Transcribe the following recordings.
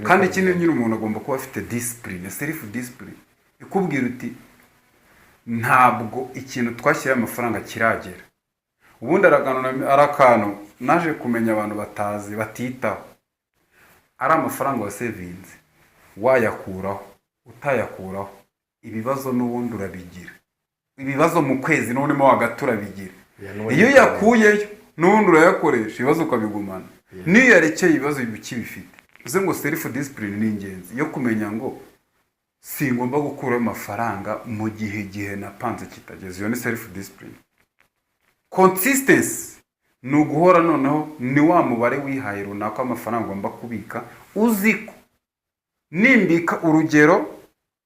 kandi ikindi nyine umuntu agomba kuba afite discipline, self discipline ikubwira uti ntabwo ikintu twashyira amafaranga kiragera. Ubundi arakano naje kumenya abantu batazi batitaho ari amafaranga wa savings wayakuraho utayakuraho ibibazo n'ubundi urabigira, ibibazo mu kwezi n'urimo wagatura bigira. Iyo yakuyeyo n'ubundi urayakoresha ibibazo ukabigumana, niyo yarekeye ibibazo bikibifite. Uze ngo self discipline ni ingenzi yo kumenya ngo singomba gukura amafaranga mu gihe napanze kitageze. Iyo ni self discipline. Consistency ni uguhora noneho ni wa mubare wihaye runaka amafaranga ngomba kubika, uziko nimbika urugero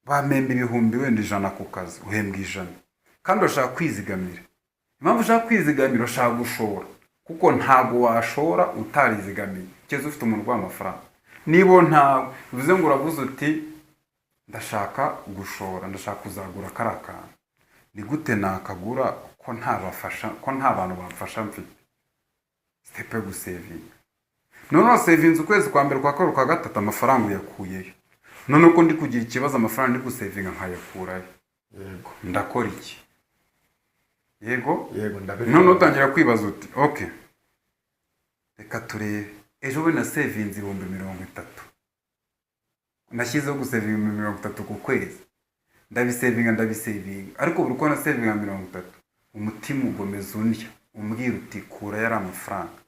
bamemba ibihumbi wenda 100 ku kazi, uhembwa 100 kandi ushaka kwizigamira. Impamvu ushaka kwizigamira ushaka gushora, kuko ntago washora utarizigamiye. Cyeze ufite umuntu w'amafaranga nibo nta bivuze ngo uravuze uti ndashaka gushora, ndashaka kuzagura karakana, ni gute nakagura ko ntabafasha, ko nta bantu bamfasha mfite. Step yo gusavinga. None savings ukwezi kwa mbere kwa kabiri kwa gatatu amafaranga yakuyeyo. None uko ndi kugira ikibazo amafaranga ndi gusavinga nkayakurayo. Yego. Ndakora iki? Yego ndabona. None utangira kwibaza uti okay, reka turebe ejo we na savings 30,000 nashyizeho gusavinga 30,000 ku kwezi, ndabisavinga ariko buri uko na savinga 30,000 umutima ugomeza undya umbwira uti kura yari amafaranga.